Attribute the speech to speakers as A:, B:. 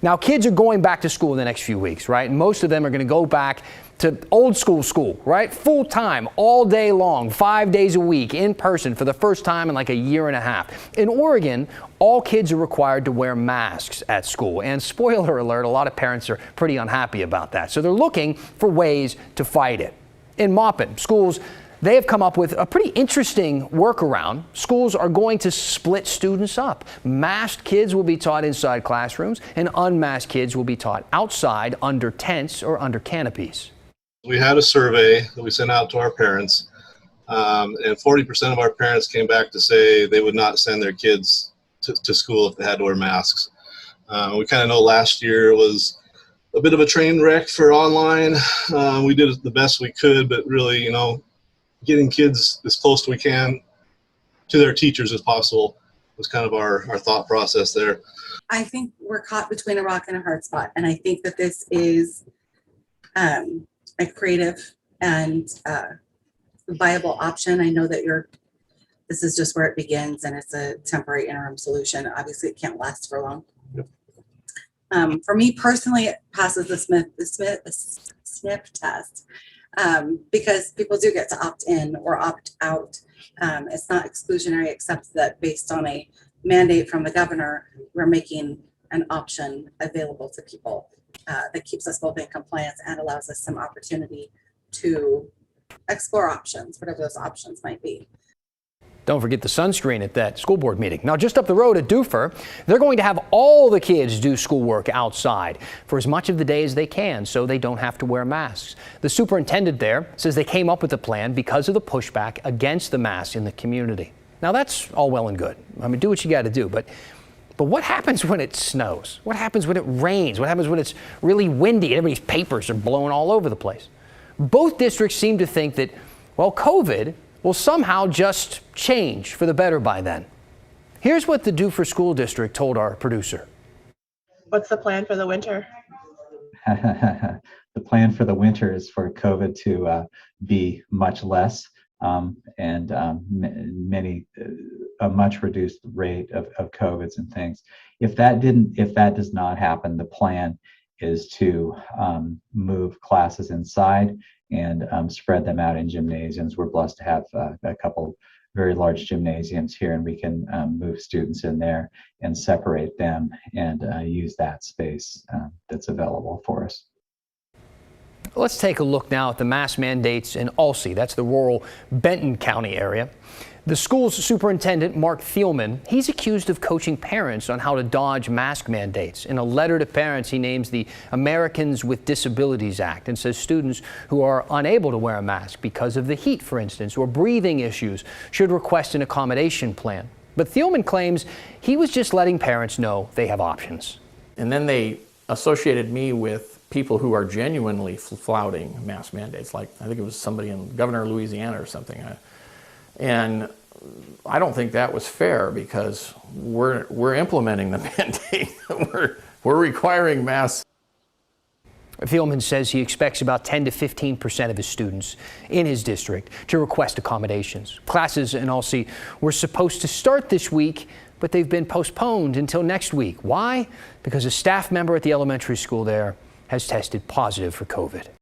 A: Now, kids are going back to school in the next few weeks, right? And most of them are going to go back to old school, right? Full time, all day long, 5 days a week, in person for the first time in like a year and a half. In Oregon, all kids are required to wear masks at school. And spoiler alert, a lot of parents are pretty unhappy about that. So they're looking for ways to fight it. In Maupin, schools, they have come up with a pretty interesting workaround. Schools are going to split students up. Masked kids will be taught inside classrooms, and unmasked kids will be taught outside under tents or under canopies.
B: We had a survey that we sent out to our parents, and 40% of our parents came back to say they would not send their kids to school if they had to wear masks. We kind of know last year was a bit of a train wreck for online. We did the best we could, but really, getting kids as close as we can to their teachers as possible was kind of our thought process there.
C: I think we're caught between a rock and a hard spot, and I think that this is a creative and viable option. I know that this is just where it begins, and it's a temporary interim solution. Obviously, it can't last for long. Yep. For me personally, it passes the sniff test. Because people do get to opt in or opt out. It's not exclusionary, except that based on a mandate from the governor, we're making an option available to people that keeps us both in compliance and allows us some opportunity to explore options, whatever those options might be.
A: Don't forget the sunscreen at that school board meeting. Now, just up the road at Dufur, they're going to have all the kids do schoolwork outside for as much of the day as they can so they don't have to wear masks. The superintendent there says they came up with the plan because of the pushback against the masks in the community. Now, that's all well and good. I mean, do what you got to do. But what happens when it snows? What happens when it rains? What happens when it's really windy and everybody's papers are blowing all over the place? Both districts seem to think that, well, COVID will somehow just change for the better by then. Here's what the Dufur School District told our producer.
D: What's the plan for the winter?
E: The plan for the winter is for COVID to be much less and a much reduced rate of COVIDs and things. If that does not happen, the plan is to move classes inside and spread them out in gymnasiums. We're blessed to have a couple very large gymnasiums here, and we can move students in there and separate them and use that space that's available for us.
A: Let's take a look now at the mask mandates in Alsea. That's the rural Benton County area. The school's superintendent, Mark Thielman, he's accused of coaching parents on how to dodge mask mandates. In a letter to parents, he names the Americans with Disabilities Act and says students who are unable to wear a mask because of the heat, for instance, or breathing issues should request an accommodation plan. But Thielman claims he was just letting parents know they have options.
F: And then they associated me with people who are genuinely flouting mask mandates, like I think it was somebody in Governor Louisiana or something. And I don't think that was fair because we're implementing the mandate. we're requiring masks.
A: Thielman says he expects about 10 to 15% of his students in his district to request accommodations. Classes in Alsea were supposed to start this week, but they've been postponed until next week. Why? Because a staff member at the elementary school there has tested positive for COVID.